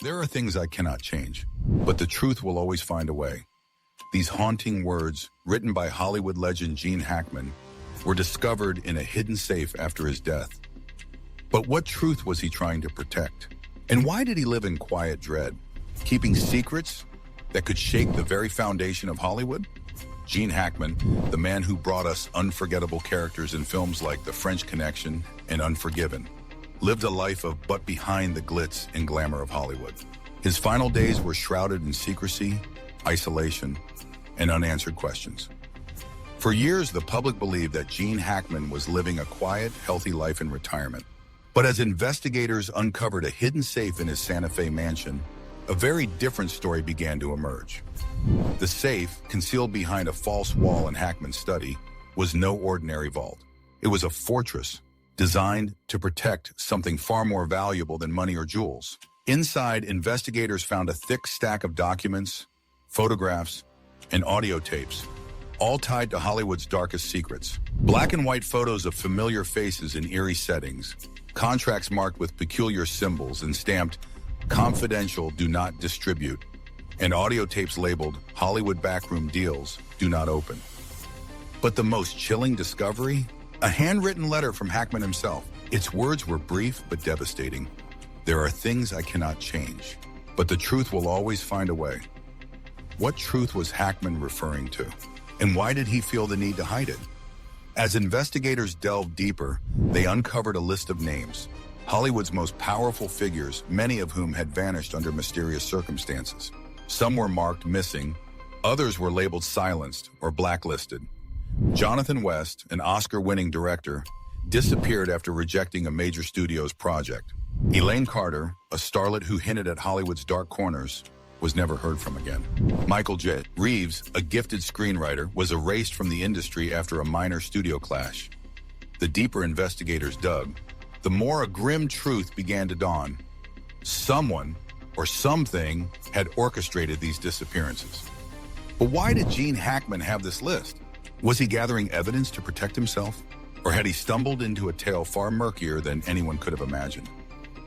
There are things I cannot change, but the truth will always find a way. These haunting words, written by Hollywood legend Gene Hackman, were discovered in a hidden safe after his death. But what truth was he trying to protect? And why did he live in quiet dread, keeping secrets that could shake the very foundation of Hollywood? Gene Hackman, the man who brought us unforgettable characters in films like The French Connection and Unforgiven, lived a life of but behind the glitz and glamour of Hollywood. His final days were shrouded in secrecy, isolation, and unanswered questions. For years, the public believed that Gene Hackman was living a quiet, healthy life in retirement. But as investigators uncovered a hidden safe in his Santa Fe mansion, a very different story began to emerge. The safe, concealed behind a false wall in Hackman's study, was no ordinary vault. It was a fortress designed to protect something far more valuable than money or jewels. Inside, investigators found a thick stack of documents, photographs, and audio tapes, all tied to Hollywood's darkest secrets. Black and white photos of familiar faces in eerie settings, contracts marked with peculiar symbols and stamped "Confidential, do not distribute," and audio tapes labeled "Hollywood backroom deals, do not open." But the most chilling discovery? A handwritten letter from Hackman himself. Its words were brief but devastating. "There are things I cannot change, but the truth will always find a way." What truth was Hackman referring to? And why did he feel the need to hide it? As investigators delved deeper, they uncovered a list of names, Hollywood's most powerful figures, many of whom had vanished under mysterious circumstances. Some were marked missing, others were labeled silenced or blacklisted. Jonathan West, an Oscar-winning director, disappeared after rejecting a major studio's project. Elaine Carter, a starlet who hinted at Hollywood's dark corners, was never heard from again. Michael J. Reeves, a gifted screenwriter, was erased from the industry after a minor studio clash. The deeper investigators dug, the more a grim truth began to dawn. Someone or something had orchestrated these disappearances. But why did Gene Hackman have this list? Was he gathering evidence to protect himself? Or had he stumbled into a tale far murkier than anyone could have imagined?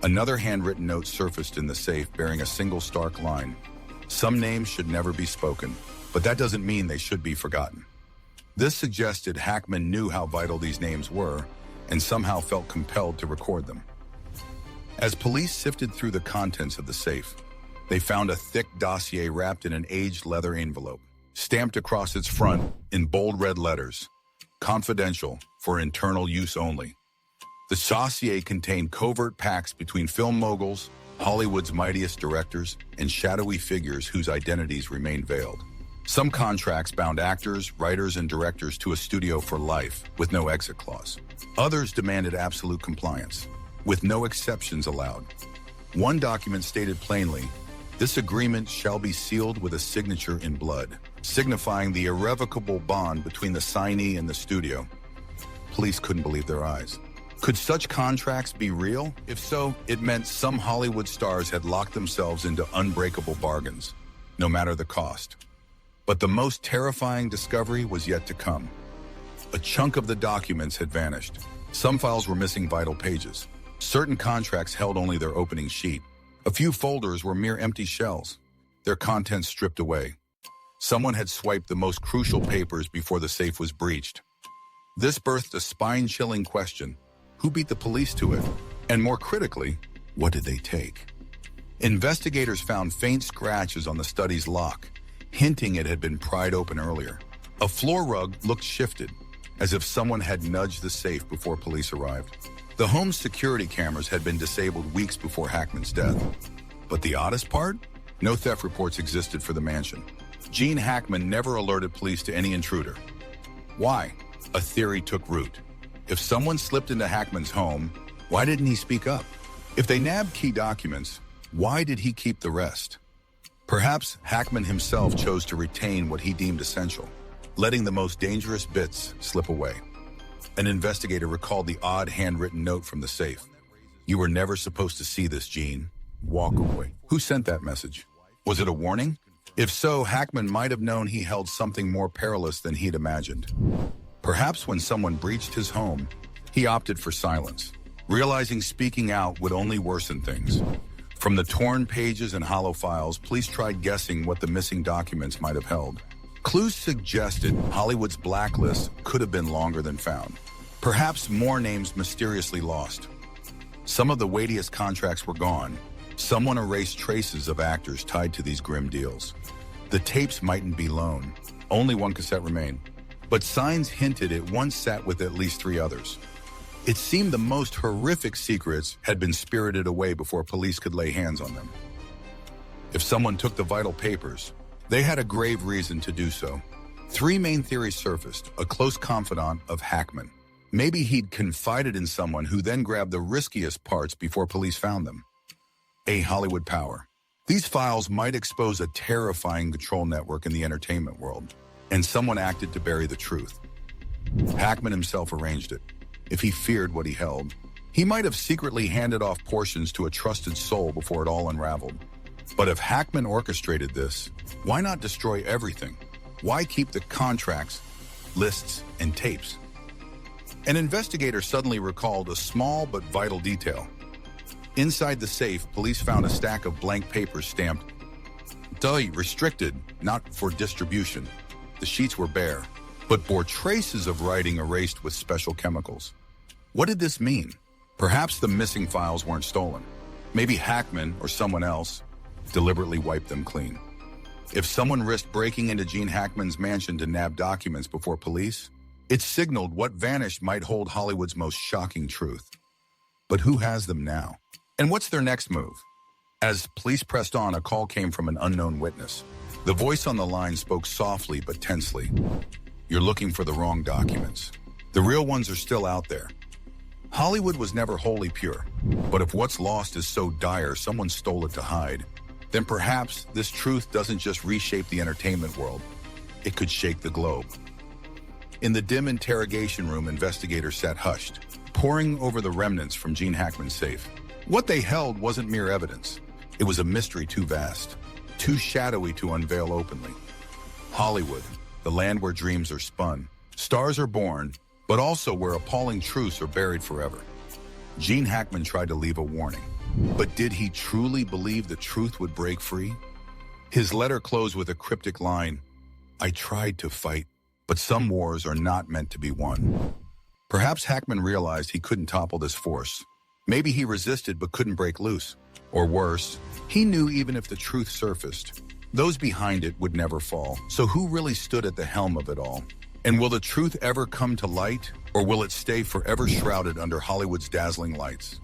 Another handwritten note surfaced in the safe bearing a single stark line. "Some names should never be spoken, but that doesn't mean they should be forgotten." This suggested Hackman knew how vital these names were and somehow felt compelled to record them. As police sifted through the contents of the safe, they found a thick dossier wrapped in an aged leather envelope. Stamped across its front in bold red letters, "Confidential, for internal use only." The dossier contained covert pacts between film moguls, Hollywood's mightiest directors, and shadowy figures whose identities remained veiled. Some contracts bound actors, writers, and directors to a studio for life, with no exit clause. Others demanded absolute compliance, with no exceptions allowed. One document stated plainly, "This agreement shall be sealed with a signature in blood," signifying the irrevocable bond between the signee and the studio. Police couldn't believe their eyes. Could such contracts be real? If so, it meant some Hollywood stars had locked themselves into unbreakable bargains, no matter the cost. But the most terrifying discovery was yet to come. A chunk of the documents had vanished. Some files were missing vital pages. Certain contracts held only their opening sheet. A few folders were mere empty shells, their contents stripped away. Someone had swiped the most crucial papers before the safe was breached. This birthed a spine-chilling question. Who beat the police to it? And more critically, what did they take? Investigators found faint scratches on the study's lock, hinting it had been pried open earlier. A floor rug looked shifted, as if someone had nudged the safe before police arrived. The home's security cameras had been disabled weeks before Hackman's death. But the oddest part? No theft reports existed for the mansion. Gene Hackman never alerted police to any intruder. Why? A theory took root. If someone slipped into Hackman's home, why didn't he speak up? If they nabbed key documents, why did he keep the rest? Perhaps Hackman himself chose to retain what he deemed essential, letting the most dangerous bits slip away. An investigator recalled the odd handwritten note from the safe. "You were never supposed to see this, Gene. Walk away." Who sent that message? Was it a warning? If so, Hackman might have known he held something more perilous than he'd imagined. Perhaps when someone breached his home, he opted for silence, realizing speaking out would only worsen things. From the torn pages and hollow files, police tried guessing what the missing documents might have held. Clues suggested Hollywood's blacklist could have been longer than found. Perhaps more names mysteriously lost. Some of the weightiest contracts were gone. Someone erased traces of actors tied to these grim deals. The tapes mightn't be lone. Only one cassette remained. But signs hinted it once sat with at least 3 others. It seemed the most horrific secrets had been spirited away before police could lay hands on them. If someone took the vital papers, they had a grave reason to do so. 3 main theories surfaced. A close confidant of Hackman. Maybe he'd confided in someone who then grabbed the riskiest parts before police found them. A Hollywood power. These files might expose a terrifying control network in the entertainment world, and someone acted to bury the truth. Hackman himself arranged it. If he feared what he held, he might have secretly handed off portions to a trusted soul before it all unraveled. But if Hackman orchestrated this, why not destroy everything? Why keep the contracts, lists, and tapes? An investigator suddenly recalled a small but vital detail. Inside the safe, police found a stack of blank papers stamped, restricted, not for distribution. The sheets were bare, but bore traces of writing erased with special chemicals. What did this mean? Perhaps the missing files weren't stolen. Maybe Hackman or someone else deliberately wiped them clean. If someone risked breaking into Gene Hackman's mansion to nab documents before police, it signaled what vanished might hold Hollywood's most shocking truth. But who has them now? And what's their next move? As police pressed on, a call came from an unknown witness. The voice on the line spoke softly but tensely. You're looking for the wrong documents. The real ones are still out there. Hollywood was never wholly pure, but if what's lost is so dire someone stole it to hide, then perhaps this truth doesn't just reshape the entertainment world, it could shake the globe. In the dim interrogation room, investigators sat hushed, poring over the remnants from Gene Hackman's safe. What they held wasn't mere evidence. It was a mystery too vast, too shadowy to unveil openly. Hollywood, the land where dreams are spun, stars are born, but also where appalling truths are buried forever. Gene Hackman tried to leave a warning, but did he truly believe the truth would break free? His letter closed with a cryptic line, I tried to fight, but some wars are not meant to be won. Perhaps Hackman realized he couldn't topple this force. Maybe he resisted but couldn't break loose. Or worse, he knew even if the truth surfaced, those behind it would never fall. So who really stood at the helm of it all? And will the truth ever come to light, or will it stay forever shrouded under Hollywood's dazzling lights?